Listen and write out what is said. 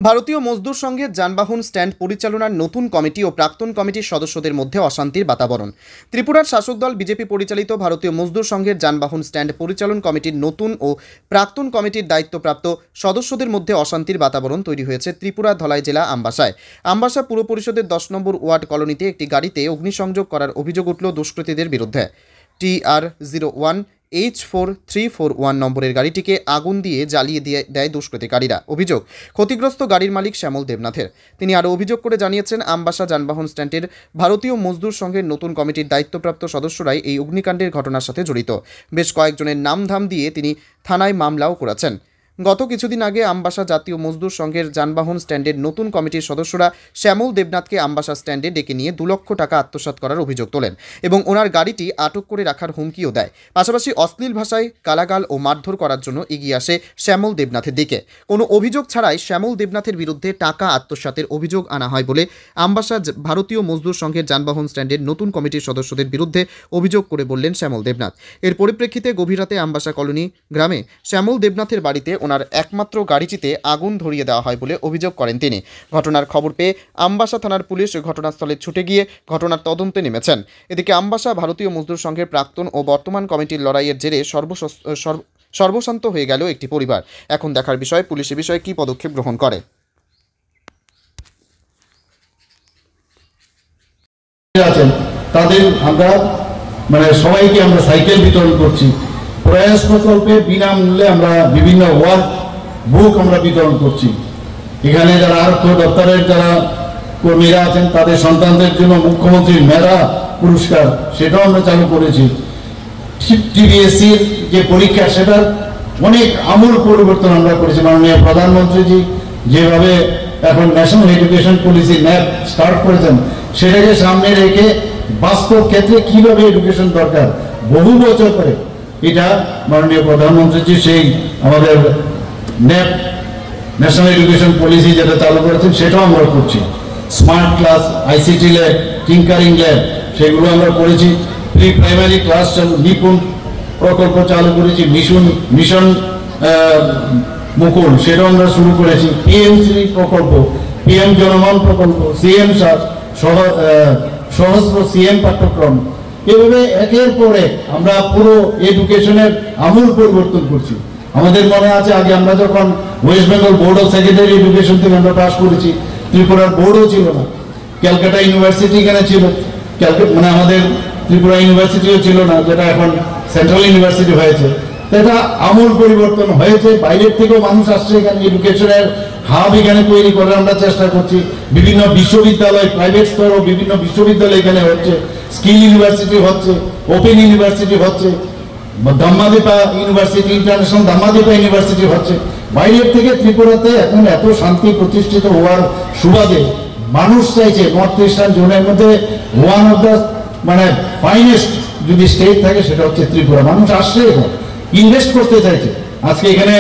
ভারতীয় মজদুর সংঘের যানবাহন স্ট্যান্ড পরিচালনার নতুন কমিটি ও প্রাক্তন কমিটির সদস্যদের মধ্যে অশান্তির বাতাবরণ। ত্রিপুরার শাসক দল বিজেপি পরিচালিত ভারতীয় মজদুর সংঘের যানবাহন স্ট্যান্ড পরিচালন কমিটির নতুন ও প্রাক্তন কমিটির দায়িত্বপ্রাপ্ত সদস্যদের মধ্যে অশান্তির বাতাবরণ তৈরি হয়েছে ত্রিপুরা ধলাই জেলা আমবাসায়। আমবাসা পুর পরিষদের 10 নম্বর ওয়ার্ড কলোনিতে একটি গাড়িতে অগ্নিসংযোগ করার অভিযোগ উঠল দুষ্কৃতীদের বিরুদ্ধে। TR01 H4341 নম্বরের গাড়িটিকে আগুন দিয়ে জ্বালিয়ে দেয় দুষ্কৃতিকারীরা। অভিযোগ ক্ষতিগ্রস্ত গাড়ির মালিক শ্যামল দেবনাথের। তিনি আরও অভিযোগ করে জানিয়েছেন, আমবাসা যানবাহন স্ট্যান্ডের ভারতীয় মজদুর সংঘের নতুন কমিটির দায়িত্বপ্রাপ্ত সদস্যরাই এই অগ্নিকাণ্ডের ঘটনার সাথে জড়িত। বেশ কয়েকজনের নামধাম দিয়ে তিনি থানায় মামলাও করেছেন। গত কিছুদিন আগে আমবাসা জাতীয় মজদুর সংঘের যানবাহন স্ট্যান্ডের নতুন কমিটির সদস্যরা শ্যামল দেবনাথকে আমবাসা স্ট্যান্ডে ডেকে নিয়ে 2 লক্ষ টাকা আত্মসাৎ করার অভিযোগ তোলেন এবং ওনার গাড়িটি আটক করে রাখার হুমকিও দেয়। পাশাপাশি অশ্লীল ভাষায় গালাগাল ও মারধর করার জন্য এগিয়ে আসে শ্যামল দেবনাথের দিকে। কোনো অভিযোগ ছাড়াই শ্যামল দেবনাথের বিরুদ্ধে টাকা আত্মসাতের অভিযোগ আনা হয় বলে আমবাসা ভারতীয় মজদুর সংঘের যানবাহন স্ট্যান্ডের নতুন কমিটির সদস্যদের বিরুদ্ধে অভিযোগ করে বললেন শ্যামল দেবনাথ। এর পরিপ্রেক্ষিতে গভীর রাতে আমবাসা কলোনি গ্রামে শ্যামল দেবনাথের বাড়িতে ওনার একমাত্র গাড়িটিতে আগুন ধরিয়ে দেওয়া হয় বলে অভিযোগ করেন তিনি। ঘটনার খবর পেয়ে আমবাসা থানার পুলিশ ঘটনাস্থলে ছুটে গিয়ে ঘটনার তদন্তে নেমেছেন। এদিকে আমবাসা ভারতীয় মজদুর সংঘের প্রাক্তন ও বর্তমান কমিটির লড়াইয়ের জেরে সর্বশান্ত হয়ে গেল একটি পরিবার। এখন দেখার বিষয় পুলিশ এ বিষয়ে কী পদক্ষেপ গ্রহণ করে। তাদের আমরা সবাইকে আমরা সাইকেল বিতরণ করছি। প্রয়াস প্রকল্পে বিনামূল্যে আমরা বিভিন্ন ওয়ার্ক বুক আমরা বিতরণ করছি। এখানে যারা আরক্ষ দপ্তরের যারা কর্মীরা আছেন তাদের সন্তানদের জন্য মুখ্যমন্ত্রীর মেধা পুরস্কার সেটাও আমরা চালু করেছি। TBSCর যে পরীক্ষা সেটার অনেক আমূল পরিবর্তন আমরা করেছি। মাননীয় প্রধানমন্ত্রীজি যেভাবে এখন national education policy NAP start করেছেন সেটাকে সামনে রেখে বাস্তব ক্ষেত্রে কিভাবে এডুকেশন দরকার বহু বছর পরে এটা মাননীয় প্রধানমন্ত্রীজি সেই আমাদের NAP ন্যাশনাল এডুকেশন পলিসি যেটা চালু করেছেন সেটাও আমরা করছি। Smart class, ICT lab, tinkering lab সেগুলো আমরা করেছি। প্রি প্রাইমারি ক্লাস নিপুণ প্রকল্প চালু করেছি। মিশন মুকুল সেটাও আমরা শুরু করেছি। PM3 প্রকল্প, PM জনমন প্রকল্প, CM সহস্র CM পাঠ্যক্রম, এভাবে একের পর এক আমরা পুরো এডুকেশনের আমূল পরিবর্তন করছি। আমাদের মনে আছে আগে আমরা যখন West Bengal board of secondary education থেকে আমরা পাস করেছি, ত্রিপুরার বোর্ডও ছিল না। ক্যালকাটা ইউনিভার্সিটি এখানে ছিল, আমাদের ত্রিপুরা ইউনিভার্সিটিও ছিল না, যেটা এখন সেন্ট্রাল ইউনিভার্সিটি হয়েছে। এটা আমূল পরিবর্তন হয়েছে। বাইরের থেকেও মানুষ আসছে এখানে। এডুকেশনের হাব এখানে তৈরি করার আমরা চেষ্টা করছি। বিভিন্ন বিশ্ববিদ্যালয়, প্রাইভেট স্তরেও বিভিন্ন বিশ্ববিদ্যালয় এখানে হচ্ছে। স্কিল ইউনিভার্সিটি হচ্ছে, ওপেন ইউনিভার্সিটি হচ্ছে, ধাম্মাদীপা ইউনিভার্সিটি, ইন্টারন্যাশনাল ধাম্মাদীপা ইউনিভার্সিটি হচ্ছে। বাইরের থেকে ত্রিপুরাতে এখন এত শান্তি প্রতিষ্ঠিত হওয়ার সুবাদে মানুষ চাইছে নর্থ ইস্টার্ন জোনের মধ্যে ওয়ান অফ দ্য ফাইনেস্ট যদি স্টেট থাকে সেটা হচ্ছে ত্রিপুরা। মানুষ আসছে, এখন ইনভেস্ট করতে চাইছে। আজকে এখানে